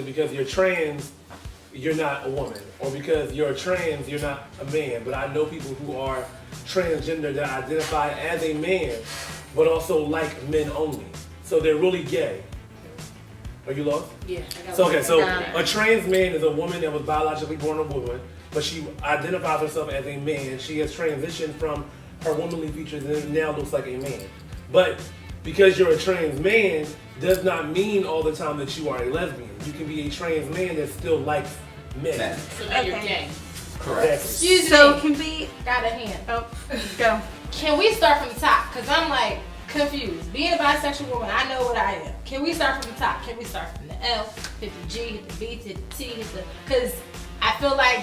because you're trans, you're not a woman, or because you're trans, you're not a man. But I know people who are transgender that identify as a man, but also like men only. So they're really gay. Are you lost? Yeah. So a trans man is a woman that was biologically born a woman, but she identifies herself as a man. She has transitioned from her womanly features and now looks like a man. But because you're a trans man does not mean all the time that you are a lesbian. You can be a trans man that still likes men. So now you're gay. Correct. Excuse me. So can we... Got a hand. Oh, go. Can we start from the top? Because I'm like confused. Being a bisexual woman, I know what I am. Can we start from the top? Can we start from the L, hit the G, hit the B, hit the T, hit the... Because I feel like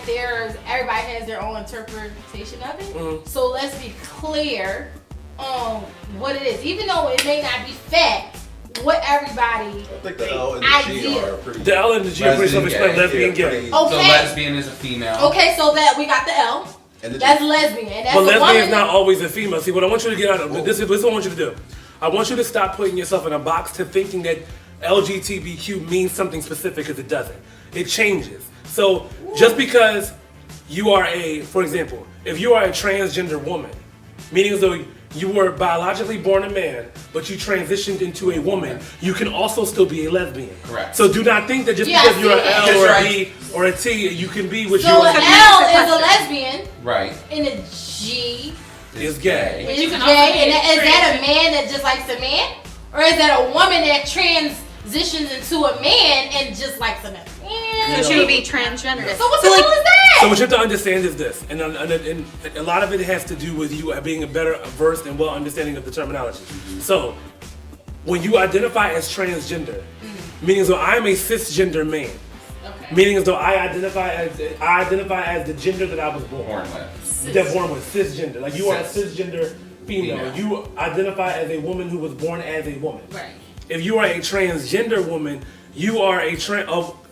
everybody has their own interpretation of it. Mm-hmm. So let's be clear on what it is. Even though it may not be fact, what everybody... I think the L and the G are pretty... The L and the G are pretty self-explained. Lesbian, gay. Okay. So lesbian is a female. Okay, so that we got the L. And the That's G. lesbian. And that's But a lesbian woman is not always a female. See, what I want you to get out of this is what I want you to do. I want you to stop putting yourself in a box to thinking that LGBTQ means something specific, because it doesn't. It changes. So just because you are for example, if you are a transgender woman, meaning as though you were biologically born a man, but you transitioned into a woman, you can also still be a lesbian. Correct. So do not think that just Yeah, because you're an I see L or that. a B or a T, you can be what So you an are. L is a lesbian, Right. and a G Is gay. is you gay. can also be And a is that a trans- man that just likes a man, or is that a woman that transitions into a man and just likes a man? So she would be transgender. So what the hell is that? So what you have to understand is this, and a lot of it has to do with you being a better versed and well understanding of the terminology. So when you identify as transgender, meaning as though I'm a cisgender man, meaning as though I identify as the gender that I was born Born with, cisgender. Like you are a cisgender female. Female. You identify as a woman who was born as a woman. Right. If you are a transgender woman, you are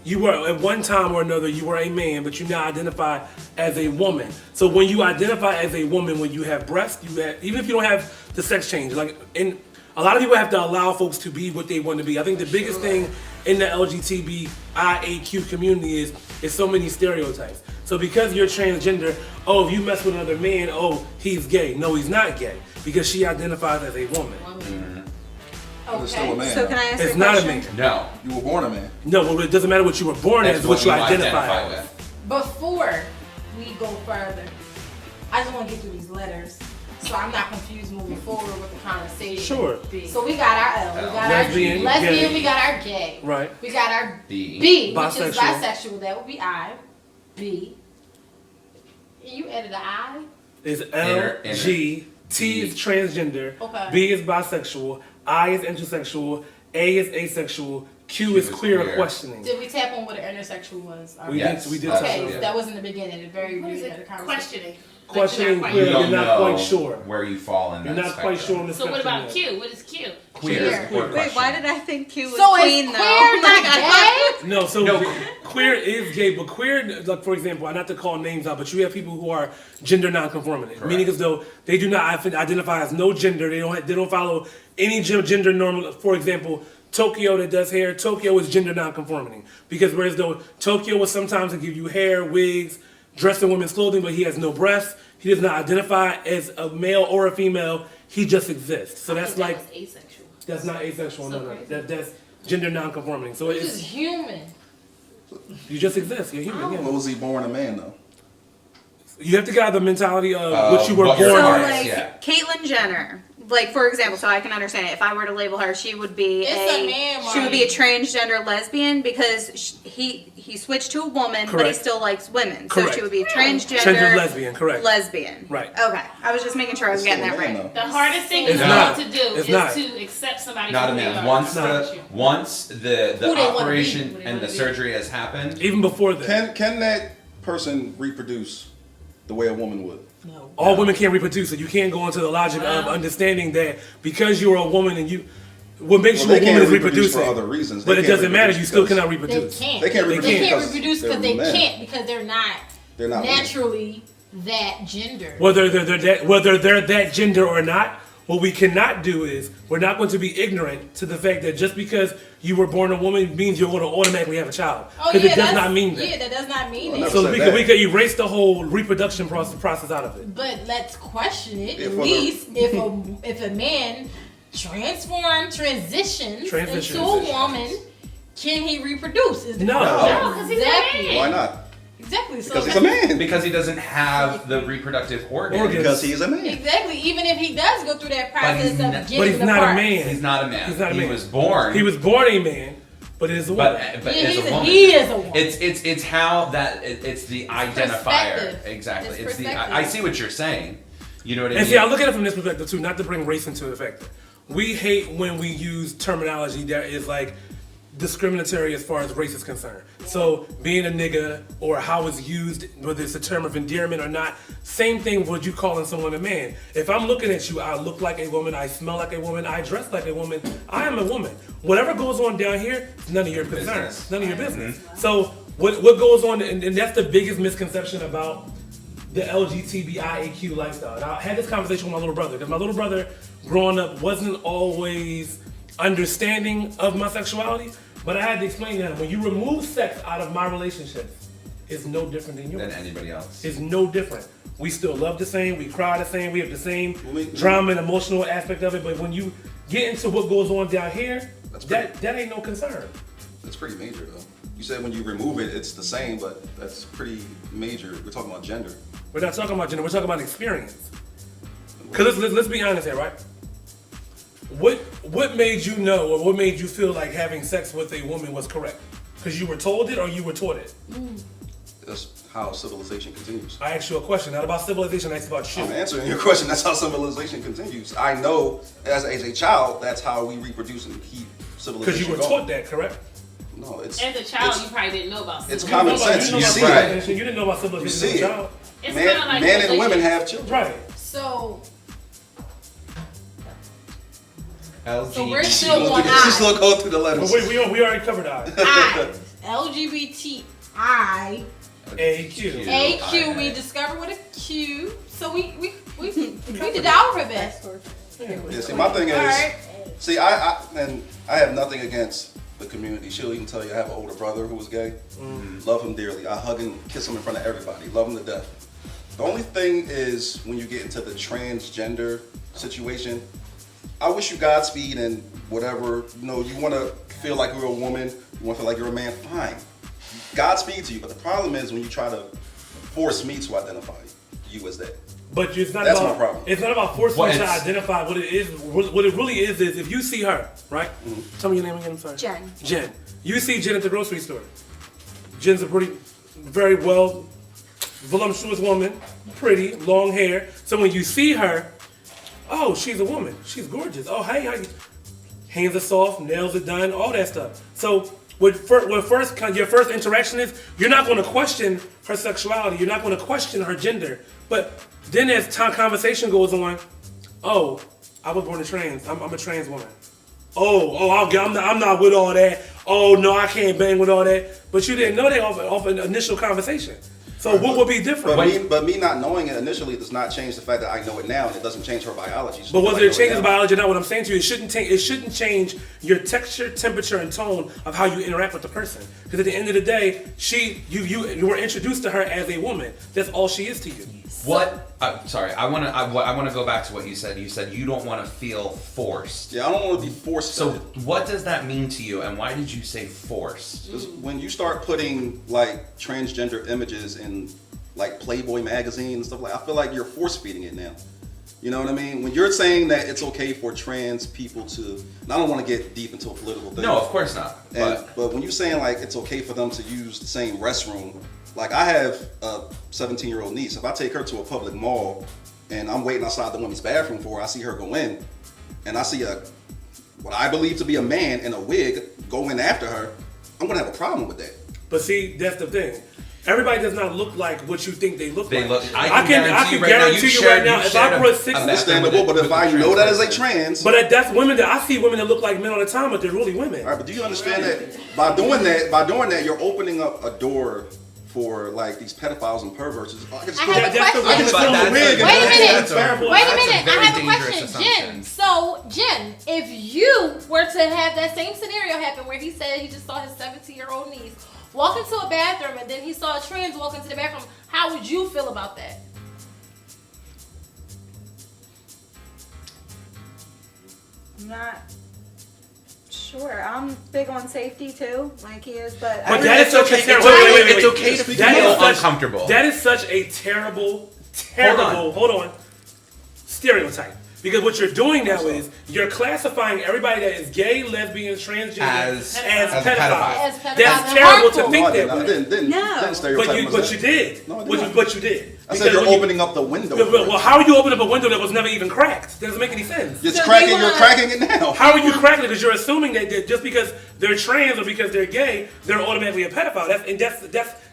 you were at one time or another you were a man, but you now identify as a woman. So when you identify as a woman, when you have breasts, even if you don't have the sex change, and a lot of people have to allow folks to be what they want to be. I think the biggest thing in the LGBTQIA community is so many stereotypes. So because you're transgender, if you mess with another man, he's gay. No, he's not gay, because she identifies as a woman. It's still a man. So can I ask It's you a not a question? man. No. You were born a man. No, well, it doesn't matter what you were born That's as, what you you identify as. Before we go further, I just want to get through these letters, so I'm not confused moving forward with the conversation. Sure. So we got our L, we got Lesbian, our lesbian, gay. we got our gay. Right. We got our B. B, which is Bisexual. bisexual. That would be I. B. And you added an I? Is L, Inner. G, T is transgender, Okay. B is bisexual, I is intersexual, A is asexual, Q is queer or questioning. Did we tap on what an intersexual was? We Yes. did. We did. Okay, touch on so that. that was in the beginning, the very What is beginning of it? the conversation. Questioning. Questioning Like, queer. you're You You're don't not know quite sure. where you fall in You're that not spectrum. quite sure on the So what spectrum about yet. Q? What is Q? Queer. Queer. Queer Wait, why did I think Q was So queen is though? queer not gay? No, so No. queer is gay, but queer, like for example, not to call names out, but you have people who are gender non-conforming, meaning as though they do not identify as no gender. They don't follow any gender normal. For example, Tokyo that does hair, Tokyo is gender non-conforming, because whereas though Tokyo will sometimes give you hair, wigs, dress in women's clothing, but he has no breasts. He does not identify as a male or a female. He just exists. So that's like That was asexual. that's not asexual. So No. crazy. That's gender non-conforming. So This is it's human. you just exist. You're human. Yeah. What was he born a man though? You have to get out of the mentality of what you were what born you're So born as. as. like Yeah. Caitlyn Jenner, like for example, so I can understand it. If I were to label her, she would be It's a man, she would be a Marty. transgender lesbian because he switched to a woman, but he Correct. still likes women. Correct. So she would be a transgender Transgender lesbian, correct. lesbian. Right. Okay, I was just making sure I was getting that Still a man, right. The hardest thing It's is not. to do It's is not. to accept somebody Not a who they man. are. Once Not. the Who they wanna be, operation what they and wanna the be. surgery has happened, Even before that, Can that person reproduce the way a woman would? No. all women can't reproduce. So you can't go into the logic of understanding that because you're a woman and what makes Well, you they a woman can't is reproduce reproducing. for other reasons. But They it can't doesn't matter. You reproduce still because cannot They reproduce. can't. They can't They reproduce can't because reproduce they're because they men. can't because they're not They're not women. naturally that gender. Whether they're that gender or not, What we cannot do is, we're not going to be ignorant to the fact that just because you were born a woman means you're going to automatically have a child. Because it does not mean that. Yeah, that does not mean that. So we could erase the whole reproduction process out of it. But let's question it. At least if a man transitions into a woman, can he reproduce? Is the No, because he's a man. Why not? Exactly. Because he's a man. Because he doesn't have the reproductive organs. Because he's a man. Exactly. Even if he does go through that process of getting but he's not a man. He's not a man. He's not a man. He was born. He was born a man, but is a woman. But he is a woman. He is a woman. It's how that it's the identifier. Perspective. Exactly. It's I see what you're saying. You know what I mean? And see, I look at it from this perspective too, not to bring race into effect. We hate when we use terminology that is like discriminatory as far as race is concerned. So being a nigga or how it's used, whether it's a term of endearment or not, same thing with you calling someone a man. If I'm looking at you, I look like a woman, I smell like a woman, I dress like a woman, I am a woman. Whatever goes on down here, it's none of your concern. None of your business. So what goes on, and that's the biggest misconception about the LGBTQIA lifestyle. And I had this conversation with my little brother, because my little brother growing up wasn't always understanding of my sexuality, but I had to explain to him, when you remove sex out of my relationships, it's no different than yours. Than anybody else. It's no different. We still love the same, we cry the same, we have the same drama and emotional aspect of it, but when you get into what goes on down here, that ain't no concern. That's pretty major though. You said when you remove it, it's the same, but that's pretty major. We're talking about gender. We're not talking about gender, we're talking about experience. Because let's be honest here, right? What made you know, or what made you feel like having sex with a woman was correct? Because you were told it or you were taught it? That's how civilization continues. I asked you a question, not about civilization, I asked about you. I'm answering your question. That's how civilization continues. I know as a child, that's how we reproduce and keep civilization Because you were going. taught that, correct? No, it's as a child, you probably didn't know about it's civilization. common sense. You You didn't see know about it. civilization. You didn't know about You civilization see as a it. child. It's Man kinda like and religion. women have children. Right. So LGBT. we're still on She's still I. going through the letters. But we already covered that. I. LGBTI. AQ. AQ. We discovered with a Q. So we did our best. Yeah, see, my thing is, Alright. see, I have nothing against the community. She'll even tell you I have an older brother who was gay. Love him dearly. I hug and kiss him in front of everybody. Love him to death. The only thing is when you get into the transgender situation, I wish you Godspeed and whatever. You know, you want to feel like you're a woman, you want to feel like you're a man, fine. Godspeed to you. But the problem is when you try to force me to identify you as that. But it's not That's about my problem. It's not about forcing Well, you to it's- identify what it is. What it really is if you see her, right? Tell me your name again. I'm sorry. Jen. Jen. You see Jen at the grocery store. Jen's a very well, voluptuous woman, pretty, long hair. So when you see her, oh, she's a woman. She's gorgeous. Oh, hey, how you? Hands are soft, nails are done, all that stuff. So your first interaction is, you're not going to question her sexuality. You're not going to question her gender. But then as conversation goes on, oh, I was born a trans. I'm a trans woman. I'm not with all that. Oh no, I can't bang with all that. But you didn't know that off an initial conversation. So what would be different? But me not knowing it initially does not change the fact that I know it now, and it doesn't change her biology. But whether it changes biology or not, what I'm saying to you, it shouldn't change your texture, temperature, and tone of how you interact with the person. Because at the end of the day, you were introduced to her as a woman. That's all she is to you. Sorry, I want to go back to what you said. You said you don't want to feel forced. Yeah, I don't want to be forced. So what does that mean to you, and why did you say forced? Because when you start putting like transgender images in like Playboy magazine and stuff I feel like you're force feeding it now. You know what I mean? When you're saying that it's okay for trans people to, and I don't want to get deep into a political thing. No, of course not. But when you're saying like it's okay for them to use the same restroom, like I have a 17-year-old niece. If I take her to a public mall and I'm waiting outside the women's bathroom for her, I see her go in, and I see what I believe to be a man in a wig go in after her, I'm gonna have a problem with that. But see, that's the thing. Everybody does not look like what you think they look like. I can guarantee you right now, if I put 6 understandable, but if I know that as a trans, but that's women that I see women that look like men all the time, but they're really women. All right, but do you understand that by doing that, you're opening up a door for like these pedophiles and perverts. I can just I put have a that- question. I can just But put on a that's wig a- and Wait a minute. that's terrible. Wait a That's a minute, I very have a dangerous question. assumption. Jen, so Jen, if you were to have that same scenario happen where he said he just saw his 17-year-old niece walk into a bathroom and then he saw a trans walk into the bathroom, how would you feel about that? I'm not sure. I'm big on safety too, like he is, but But that is such a terrible. It's okay to That feel is such- uncomfortable. That is such a terrible. Hold on. Stereotype. Because what you're doing now is you're classifying everybody that is gay, lesbian, transgender As pedophiles. pedophiles. As pedophiles That's and terrible to harmful. think No, I that didn't. way. Didn't stereotype But myself. you did. No, I did not. But you did. I said Because you're when you- opening up the window. Well, how are you opening up a window that was never even cracked? That doesn't make any sense. It's So cracking. you You're wanna- cracking it now. How are you cracking it? Because you're assuming that just because they're trans or because they're gay, they're automatically a pedophile.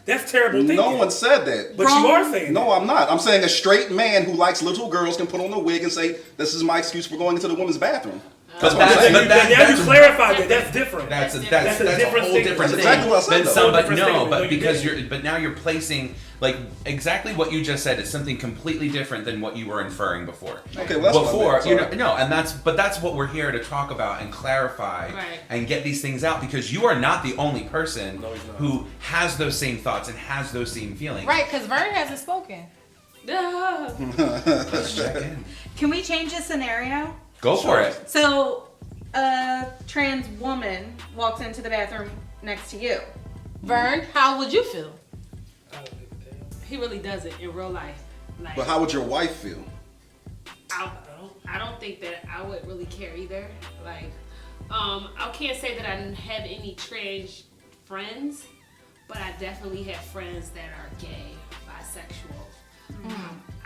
That's terrible thinking. No one said that. But you are saying No, I'm not. I'm saying a straight man who likes little girls can put on a wig and say, "This is my excuse for going into the women's bathroom." That's what I'm that's- saying. but that- now you clarified that. That's different. That's a That's a different whole thing. different That's thing exactly what I said, than though. somebody. Different No, statement, but what you because did. but now you're placing like exactly what you just said is something completely different than what you were inferring before. Okay, well, that's what I Before, meant, you sorry. know, no, and that's what we're here to talk about and clarify Right. and get these things out because you are not the only person No, he's not. who has those same thoughts and has those same feelings. Right, because Vern hasn't spoken. Let's check in. can we change the scenario? Go for it. So a trans woman walks into the bathroom next to you. Vern, how would you feel? He really doesn't in real life. Like, But how would your wife feel? I don't think that I would really care either. Like, I can't say that I didn't have any trans friends, but I definitely have friends that are gay, bisexual.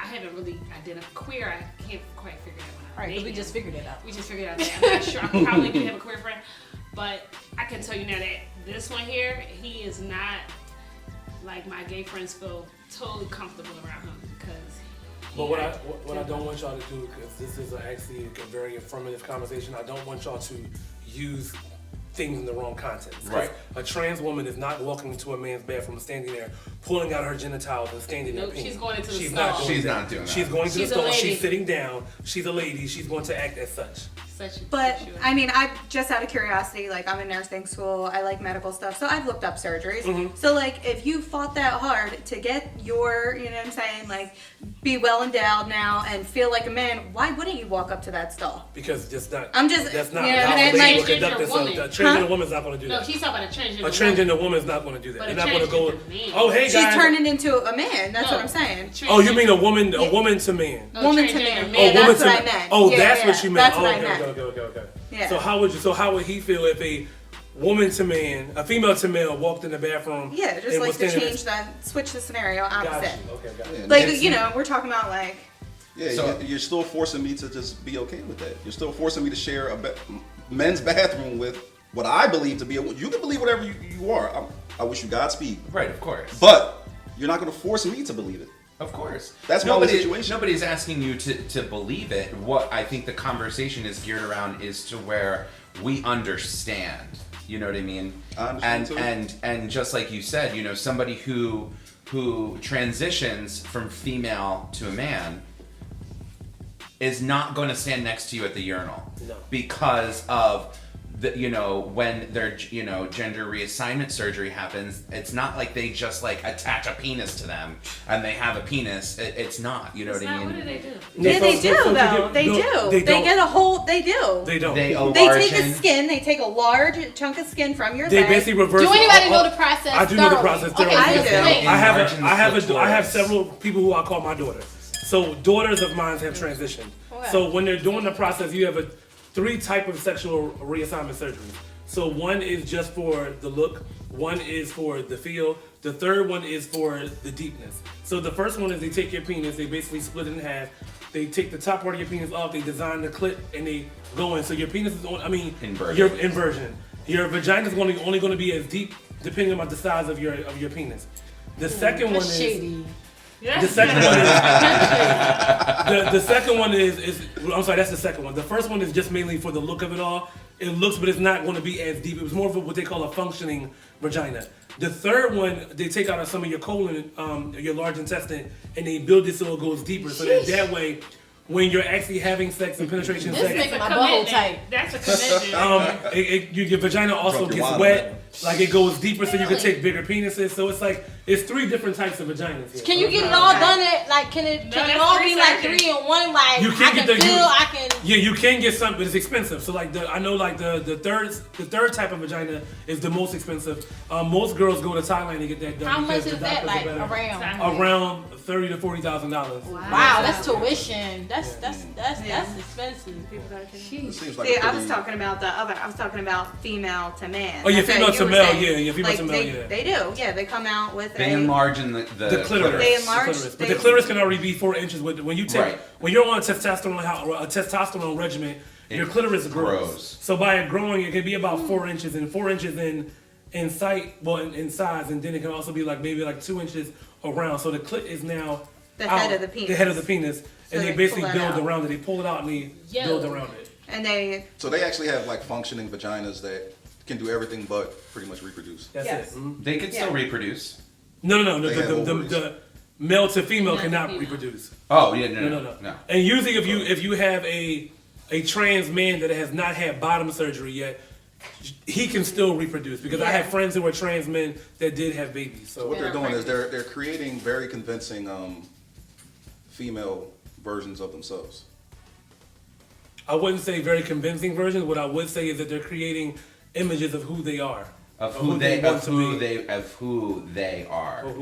I haven't really identified queer. I can't quite figure that one out. All right, 'cause we Maybe. just figured it out. We just figured out that. I'm not sure. I probably do have a queer friend, but I can tell you now that this one here, he is not like my gay friends feel totally comfortable around him because. But what I don't want y'all to do, because this is actually a very informative conversation, I don't want y'all to use things in the wrong context. 'Cause Right. A trans woman is not walking into a man's bathroom, standing there, pulling out her genitals and standing there. Nope, peeing. she's going into the She's stall. not doing She's that. not doing that. She's going to She's the a stall. lady. She's sitting down. She's a lady. She's going to act as such. But I mean, I just out of curiosity, like I'm in nursing school, I like medical stuff, so I've looked up surgeries. Mm-hmm. So like, if you fought that hard to get your, you know what I'm saying, like, be well endowed now and feel like a man, why wouldn't you walk up to that stall? Because that's not. I'm just- That's not you know, how and a like- lady will conduct Transgender herself. woman. A transgender Huh? woman's not going to do No, that. she's talking about a transgender. A transgender woman's not going to do that. But They're a not going to go. transgender man. Oh, hey She's guys. turning into a man. That's No. what I'm saying. Oh, you mean a woman to man? No, Woman to transgender man. man. Yeah, Oh, that's woman what to I man. meant. Oh, Yeah, that's yeah, what you meant. That's Oh, what I okay, meant. okay. Yeah. So how would he feel if a woman to man, a female to male, walked in the bathroom? Yeah, just and like was to standing change that, switch the scenario there? Got opposite. you. Okay, got you. Yeah, Like, It's- you know, we're talking about like, Yeah, So- you're still forcing me to just be okay with that. You're still forcing me to share a men's bathroom with what I believe to be a. You can believe whatever you are. I wish you Godspeed. Right, of course. But you're not going to force me to believe it. Of course. That's my only situation. Nobody's asking you to believe it. What I think the conversation is geared around is to where we understand. You know what I mean? I understand too. And just like you said, you know, somebody who transitions from female to a man is not going to stand next to you at the urinal. No. Because of the, you know, when their, you know, gender reassignment surgery happens, it's not like they just like attach a penis to them and they have a penis. It's not, you know It's what I not, mean? what do they do? yeah, they do so though. They no, do. They They don't. get a whole. They do. They don't. They They enlarge take the in- skin. They take a large chunk of skin from your They leg. basically reverse. Do anybody know the process? I do know the thoroughly? process Okay, thoroughly. I so do. explain. I have several people who I call my daughter. So daughters of mine have transitioned. Okay. So when they're doing the process, you have three type of sexual reassignment surgeries. So one is just for the look, one is for the feel, the third one is for the deepness. So the first one is they take your penis, they basically split it in half. They take the top part of your penis off, they design the clit, and they go in. So your penis is Inverted. your inversion. Your vagina is only going to be as deep depending on the size of your penis. The second one That's is shady. the second one is the second one is I'm sorry, that's the second one. The first one is just mainly for the look of it all. It looks, but it's not going to be as deep. It was more of what they call a functioning vagina. The third one, they take out some of your colon, your large intestine, and they build it so it goes deeper. So that way, when you're actually having sex and penetration This sex, making my butthole tight. That's a commitment. your vagina also Drunk your gets wine wet. on Like it goes deeper, so you can take bigger penises. So it's like it's 3 different types of vaginas. Here. Can you get it all done? Can it all be like 3 in 1? Like You can I get can the- feel, you- I can. Yeah, you can get some, but it's expensive. So like I know like the third type of vagina is the most expensive. Most girls go to Thailand to get that done. How much because the is that? doctors are Like better. around? Around $30,000 to $40,000. Wow, that's tuition. That's expensive. It seems like See, a I was pretty- talking about the other. I was talking about female to man. Oh, yeah, That's what female you to were male, saying. yeah, female to male, they, yeah. They do, yeah. They come out with They a. enlarge in the The clitoris. They enlarge- The clitoris. But they- the clitoris can already be 4 inches. When you take, Right. when you're on a testosterone regimen, your clitoris grows. So by it growing, it can be about 4 inches, and 4 inches in sight, in size, and then it can also be like maybe like 2 inches around. So the clit is now The out, head of the penis. The head of the penis, and they they basically pull that build out. around it. They pull it out and they build around it. And they. So they actually have like functioning vaginas that can do everything but pretty much reproduce. That's Yes. it. Mhm. They could still Yeah. reproduce. No. They have ovaries. The male to female Male to cannot female. reproduce. Oh yeah, no. No. And usually, if you have a trans man that has not had bottom surgery yet, he can still reproduce. Because I have friends who are trans men that did have babies. So So what they're doing is they're creating very convincing female versions of themselves. I wouldn't say very convincing versions. What I would say is that they're creating images of who they are, Of who they want to be. are. Of who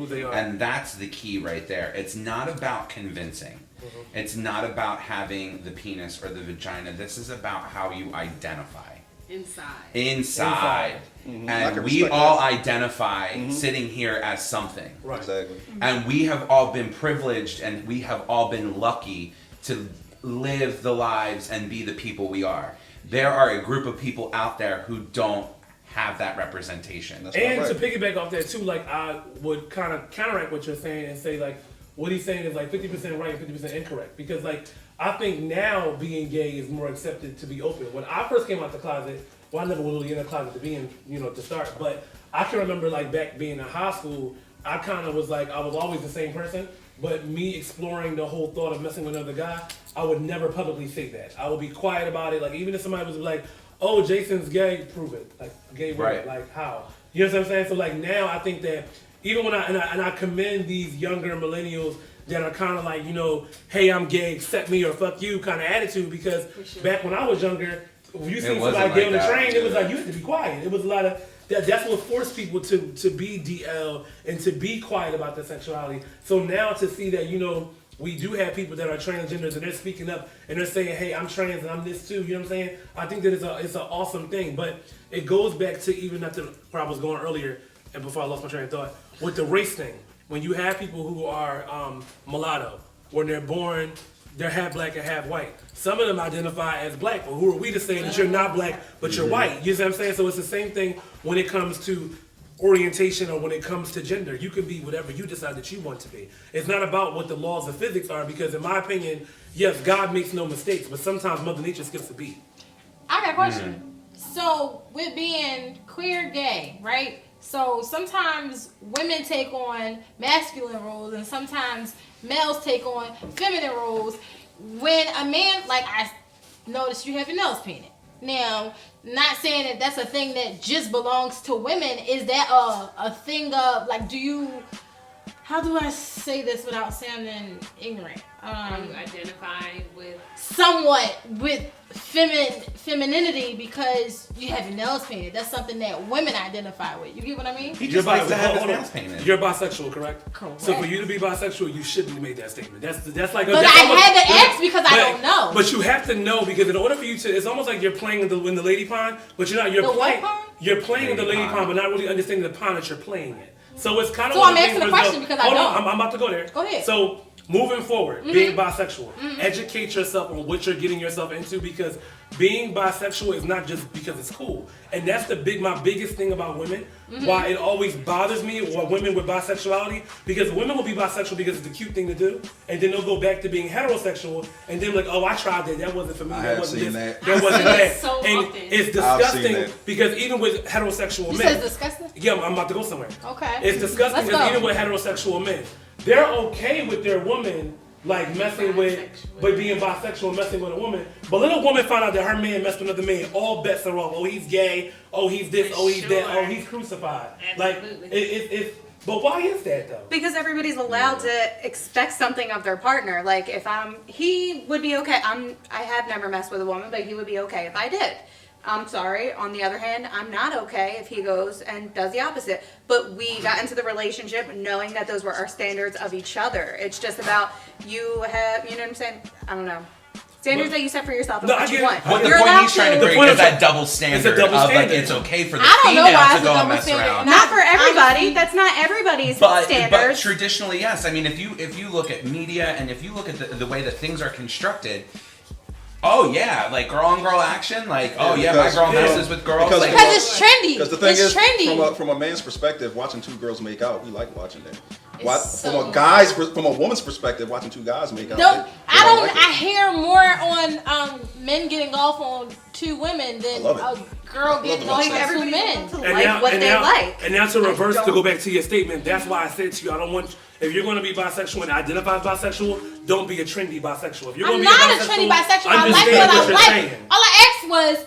they are. And that's the key right there. It's not about convincing. Mm-hmm. It's not about having the penis or the vagina. This is about how you identify. Inside. I And can we respect all that. identify sitting here as something. Right. Exactly. And we have all been privileged and we have all been lucky to live the lives and be the people we are. There are a group of people out there who don't have that representation. That's And not to right. piggyback off that too, like I would kind of counteract what you're saying and say like what he's saying is like 50% right and 50% incorrect. Because like I think now being gay is more accepted to be open. When I first came out the closet, well, I never was really in the closet to be in, to start, but I can remember like back being in high school, I kind of was like, I was always the same person, but me exploring the whole thought of messing with another guy, I would never publicly say that. I would be quiet about it. Like even if somebody was like, oh, Jason's gay, prove it. Like gay, Right. like how? You know what I'm saying? So like now I think that even when I commend these younger millennials that are kind of like, hey, I'm gay, accept me or fuck you kind of attitude, because back when I was younger, when you see wasn't somebody gay on the like that. train, it was like you had to be quiet. It was a lot of that's what forced people to be DL and to be quiet about their sexuality. So now to see that, we do have people that are transgenders and they're speaking up and they're saying, hey, I'm trans and I'm this too, you know what I'm saying? I think that it's an awesome thing, but it goes back to even at where I was going earlier and before I lost my train of thought, with the race thing. When you have people who are mulatto, when they're born, they're half black and half white. Some of them identify as black, but who are we to say that you're not black, but you're white? You know what I'm saying? So it's the same thing when it comes to orientation or when it comes to gender. You can be whatever you decide that you want to be. It's not about what the laws of physics are, because in my opinion, yes, God makes no mistakes, but sometimes Mother Nature skips a beat. I got a question. So with being queer gay, right? So sometimes women take on masculine roles and sometimes males take on feminine roles. When a man, like I noticed you have your nails painted. Now, not saying that that's a thing that just belongs to women. Is that a thing of, like, how do I say this without sounding ignorant? You identify with Somewhat with femininity because you have your nails painted. That's something that women identify with. You get what I mean? He just likes to have his hold on. nails painted. You're bisexual, correct? Correct. So for you to be bisexual, you shouldn't have made that statement. That's like. But I had to ask because I don't know. But you have to know, because in order for you to, it's almost like you're playing in the lady pond, but you're not. You're The what playing. pond? You're playing in the Lady lady pond. pond, but not really understanding the pond that you're playing in. So it's kind of. So I'm asking the question because I hold don't. on, I'm about to go there. Go ahead. So moving forward, being bisexual, educate yourself on what you're getting yourself into, because being bisexual is not just because it's cool. And that's my biggest thing about women. Why it always bothers me, or women with bisexuality, because women will be bisexual because it's the cute thing to do, and then they'll go back to being heterosexual, and then like, oh, I tried that wasn't for me, that wasn't this, that wasn't that. So and often. it's disgusting because even with heterosexual You men. said it's disgusting? Yeah, I'm about to go somewhere. Okay. It's disgusting Let's because go. even with heterosexual men, they're okay with their woman like messing with being bisexual and messing with a woman. But let a woman find out that her man messed with another man, all bets are off. Oh, he's gay. Oh, he's this. Oh, he's that. Oh, he's crucified. Absolutely. Like it's. But why is that though? Because everybody's allowed to expect something of their partner. Like he would be okay. I have never messed with a woman, but he would be okay if I did. I'm sorry. On the other hand, I'm not okay if he goes and does the opposite. But we got into the relationship knowing that those were our standards of each other. It's just about you know what I'm saying? I don't know. Standards that you set for yourself is No, what I you get it. want. What the You're point allowed he's trying to The bring point is is that double standard double of like standard. it's okay for the I don't know female why to it's a go and double mess standard. around. Not for everybody. That's not everybody's But standards. traditionally, yes. I mean, if you look at media and if you look at the way that things are constructed, oh yeah, like girl on girl action, like oh yeah, my because- girl yeah. messes with girls. Because- like, Because it's trendy. Because the thing it's is, trendy. from a man's perspective, watching two girls make out, we like watching that. so From a woman's perspective, watching two guys make out. No, they I don't. like it. I hear more on men getting off on two women than I love a girl getting it. off Like, on two everybody men. wants to like what they like. And now to reverse, to don't. go back to your statement, that's why I said to you, I don't want, if you're going to be bisexual and identify as bisexual, don't be a trendy bisexual. If you're I'm going to be not a trendy bisexual. I like understand what I you're like. saying. All I asked was,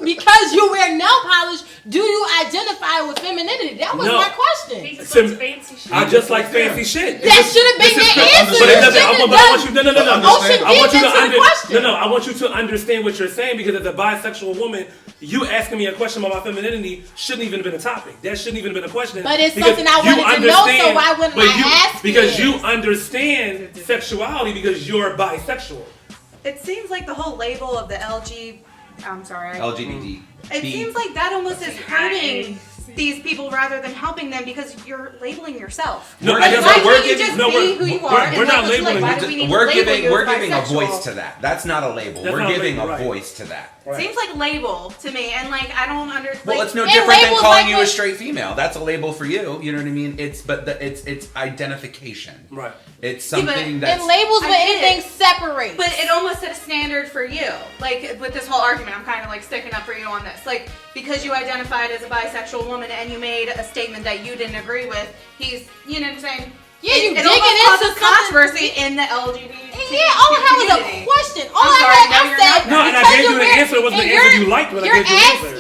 because you wear nail polish, do you identify with femininity? That was No. my question. He just Sim- likes fancy shit. I just like fancy shit. That should have been the answer. But You it doesn't. shouldn't have I want you. done- No. Ocean I want you to did answer the question. No. I want you to understand what you're saying, because as a bisexual woman, you asking me a question about my femininity shouldn't even have been a topic. That shouldn't even have been a question. But it's because something I you wanted to know, so understand- why wouldn't but I you- ask Because it? you understand sexuality because you're bisexual. It seems like the whole label of the I'm sorry. LGBT. It seems like that almost is hurting these people rather than helping them because you're labeling yourself. No, Like, I guess why we're can't you giving. just No, be who you are and we're like not what you like? labeling. Why do we need to We're label giving you we're as giving a bisexual? voice to that. That's not a label. That's We're not a giving label, a right. voice to that. Right. Seems like label to me, and like I don't Well, it's no And different than labels calling like you a when- straight female. That's a label for you. You know what I mean? It's identification. Right. It's Yeah, but- something that's And labels I with get it. anything separate. But it almost set a standard for you. Like with this whole argument, I'm kind of like sticking up for you on this. Like because you identified as a bisexual woman and you made a statement that you didn't agree with, he's, you know what I'm saying? Yeah, you it digging almost into causes something- controversy in the LGBT Yeah, all I had was a community. question. All I'm I sorry, had, no, I you're said, not. No, and I because gave you you're the wearing- answer. It wasn't and the answer you liked, but I you're gave you the answer.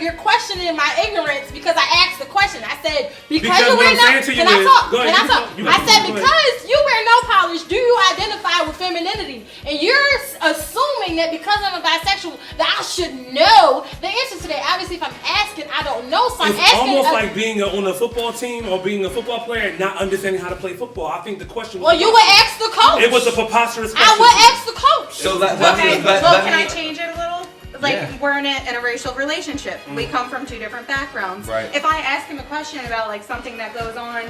you're questioning my ignorance because I asked the question. I said, because Because you what wear I'm no, saying to you can I is- talk? go ahead, Can I you talk? talk. You I go said, ahead. because you wear no polish, do you identify with femininity? And you're assuming that because I'm a bisexual, that I should know the answer to that. Obviously, if I'm asking, I don't know, so I'm It's asking. almost like being on a football team or being a football player and not understanding how to play football. I think the question was. well, you would ask the coach. It was a preposterous question. I would ask the coach. so let Okay, me let, well, let can me I change it a little? Like, Yeah. we're in a racial relationship. We come from two different backgrounds. Right. If I ask him a question about, like, something that goes on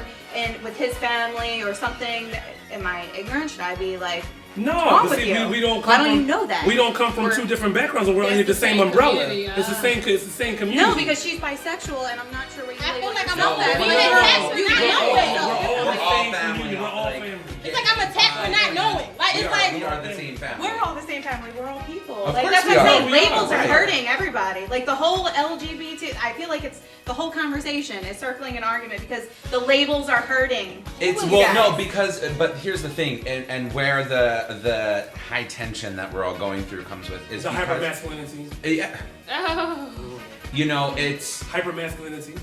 with his family or something, am I ignorant? Should I be, like, No, wrong but with see, you? we don't come Why don't from, you know that? We don't come from We're- two different backgrounds and we're under the same same umbrella. community, It's the same community. No, because she's bisexual, and I'm not sure what you I feel label like I'm yourself all as. over You're it. all- That's you not label knowing. yourself We're all We're the all same family, community. We're all like- family. It's like I'm attacked for not knowing. Like it's like we are the same family. We're all the same family. We're all people. Of Like course that's we what I'm are. saying. We are, Labels are right. hurting everybody. Like the whole LGBT. I feel like it's the whole conversation is circling an argument because the labels are hurting. It's you well, guys. no, because but here's the thing, and where the high tension that we're all going through comes with is The because hypermasculinity. yeah, Oh. you know, it's Hypermasculinity.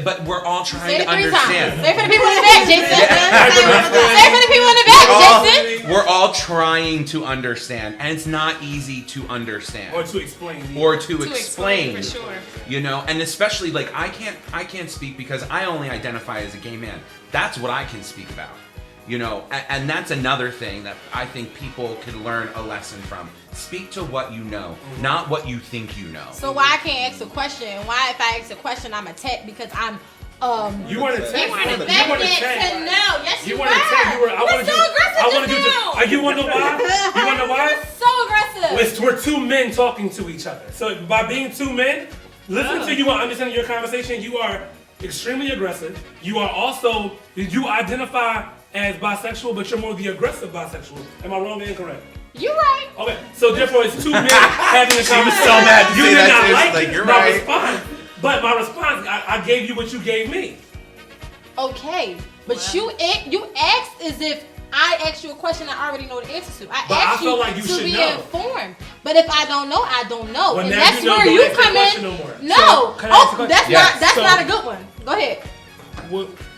but we're all trying say to it 3 times. understand. Say it for the people in the back, Jason. Yeah. Say it for the people in the back, Jason. We're all trying to understand, and it's not easy to understand Or to explain. or to To explain. for sure. You know, and especially like I can't speak because I only identify as a gay man. That's what I can speak about. You know, and that's another thing that I think people could learn a lesson from. Speak to what you know, not what you think you know. So why I can't ask a question? Why if I ask a question I'm attacked because I'm You weren't a You tech. weren't You weren't a affected tech. to know. Yes, You you weren't a tech. You were. I You're wanted so you. aggressive I wanted just you now. to. You wanna know why? You wanna know why? You're so aggressive. We're two men talking to each other. So by being two men, listening to you and understanding your conversation, you are extremely aggressive. You are also, you identify as bisexual, but you're more the aggressive bisexual. Am I wrong or incorrect? You're right. Okay, so therefore it's two men having a conversation. was so mad to You say did that not too. like Like, it. you're My right. response, but my response, I gave you what you gave me. Okay, but you asked as if I asked you a question I already know the answer to. But I asked feel you like you to should be know. informed. But if I don't know, I don't know. Well, and now that's you know, where don't you ask the come question in. no more. No. So, can I ask a question? That's Yes. not So- a good one. Go ahead.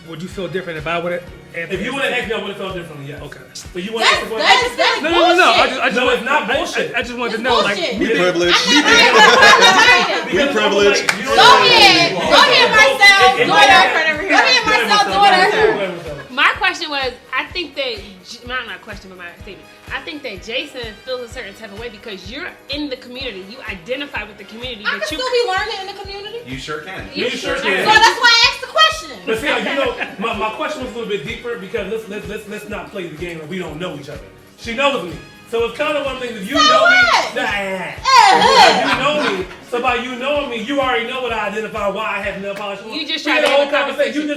Would you feel different if I would have? If you would have asked me, I would have felt differently, yes. Okay. But you want to ask the question? That's No. bullshit. I just No, it's not bullshit. I just wanted to It's know, like, bullshit. We privileged. I'm not Because it's privileged. like, you don't Go know ahead. what Go ahead, Marcel. It- it- Daughter. Go ahead, Marcel. Daughter. My question was, I think that, not my question, but my statement. I think that Jacen feels a certain type of way because you're in the community. You identify with the community. I can But you still be learning in the community. You sure can. You sure So can. that's why I asked the question. But see, you know, my question was a little bit deeper because let's not play the game that we don't know each other. She knows me, so it's kind of one thing that you So know what? me. You know me, so by you knowing me, you already know what I identify. Why I have nail polish on. You just We try had to a whole have a conversation. conversation. You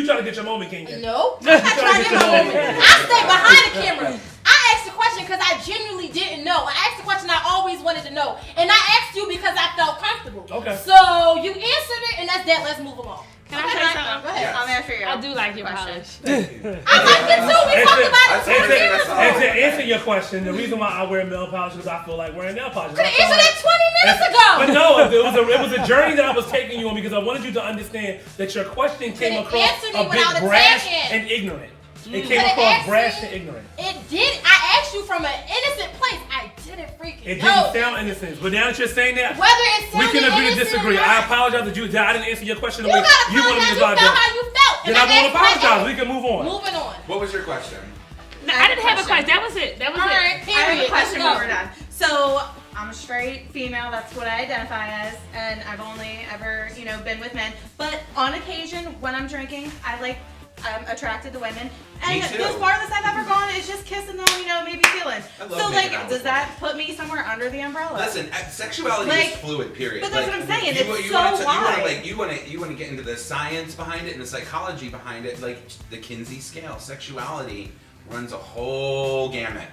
just trying to get your moment, King. No, I'm not trying to get my moment. I stay behind the camera. I asked the question because I genuinely didn't know. I asked the question I always wanted to know, and I asked you because I felt comfortable. Okay. So you answered it, and that's that. Let's move along. Can I Okay, say Go something? ahead. I'm answering you. I do like your Question. polish. I like it too. We talked about it 20 minutes ago. And to answer your question, the reason why I wear nail polish is because I feel like wearing nail polish. Could I have feel answered like- that 20 minutes ago. But no, it was a journey that I was taking you on because I wanted you to understand that your question came But it across answered me a bit without brash attacking. and ignorant. It But came it across asked brash me- and ignorant. It did. I asked you from an innocent place. I didn't freaking It know. didn't sound innocent. But now that you're saying that, Whether it we sounded can agree to innocent disagree. or I not. apologize that I didn't answer your question the You way gotta you wanted me apologize. to You felt apologize. how you felt. Then and I won't asked my apologize. answer. We can move on. Moving on. What was your question? No, I didn't have a question. That was it. That was All it. right, I have period. a question Let's when go. we're done. So I'm a straight female. That's what I identify as, and I've only ever, been with men. But on occasion, when I'm drinking, I'm attracted to women. And Me too. the farthest I've ever gone is just kissing them, maybe feeling. I love So making out does with that put me somewhere under the umbrella? Listen, sexuality is Like, fluid. Period. but that's what I'm saying, it's You so want wide. to get into the science behind it and the psychology behind it, like the Kinsey scale. Sexuality runs a whole gamut,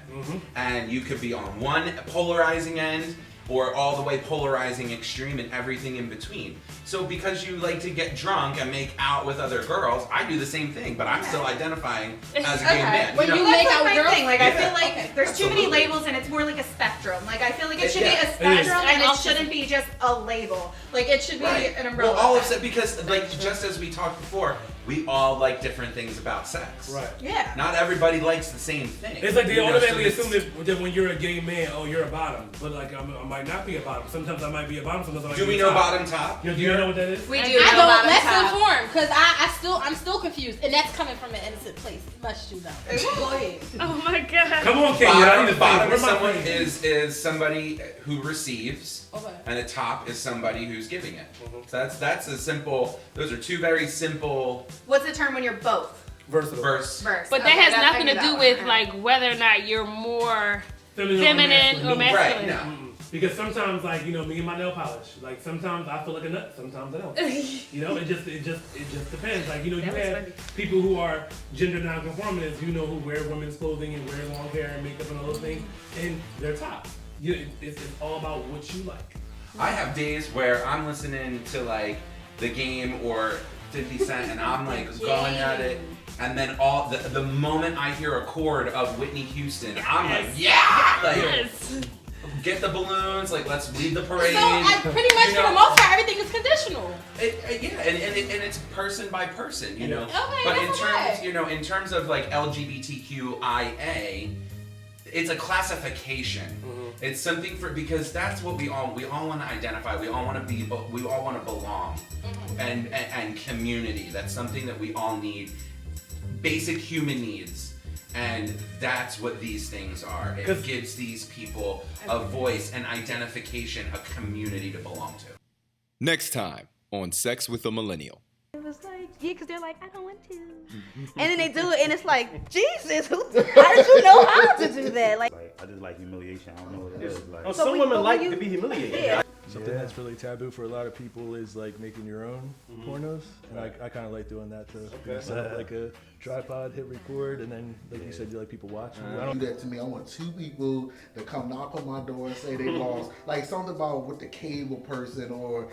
and you could be on one polarizing end or all the way polarizing extreme and everything in between. So because you like to get drunk and make out with other girls, I do the same thing, but I'm still identifying as a gay man. When you That's make like out my girls? thing. Like I feel Yeah. like there's too many Absolutely. labels and it's more like a spectrum. Like I feel like it should Yeah, be a it is. spectrum and And it also- shouldn't be just a label. Like it should be an umbrella. Well, all of it, because like just as we talked before, we all like different things about sex. Right. Yeah. Not everybody likes the same thing. It's like they You know, automatically so assume that when you're a gay man, oh, you're a bottom. But like I might not be a bottom. Sometimes I might be a bottom. Sometimes I might Do be we a know top. bottom top? Do you know what that is? We do. I know don't. bottom Let's top. inform, because I'm still confused, and that's coming from an innocent place. Much too though. Go ahead. Oh my god. Come on, Kenya. I need to Bottom think. is Where my someone brain? is somebody who receives, Okay. and a top is somebody who's giving it. So that's a simple. Those are two very simple What's the term when you're both? Versatile. verse. Verse. But Okay, that has I nothing knew to that do one. with Alright. like whether or not you're more Feminine or masculine. Right. No. Because sometimes, like me and my nail polish, like sometimes I feel like a nut, sometimes I don't. It just depends. Like you That was have funny. people who are gender non-conformists, who wear women's clothing and wear long hair and makeup and all those things, and they're top. It's all about what you like. I have days where I'm listening to like The Game or 50 Cent, and I'm like going at it. And then all the moment I hear a chord of Whitney Houston, I'm like, yeah! Like, Yes. get the balloons, like let's lead the parade. So I pretty much You for know, the most part, everything is conditional. Yeah, and it's person by person, know. Okay, But that's okay. in terms of like LGBTQIA, it's a classification. It's something because that's what we all want to identify. We all want to be. We all want to belong, and community. That's something that we all need. Basic human needs. And that's what these things are. It gives these people a voice, an identification, a community to belong to. Next time on Sex with a Millennial. It was like Yeah, because they're like, I don't want to. And then they do it, and it's like, Jesus, how did you know how to do that? Like I just like humiliation. I don't know what it is. Like, So some we- women but like when to you- be humiliated. Yeah. Something that's really taboo for a lot of people is like making your own pornos, and I kind of like doing that too. Set like a tripod, hit record, and then like you said, you like people watching. I don't Do that to me. I want 2 people to come knock on my door and say they lost. Like something about with the cable person or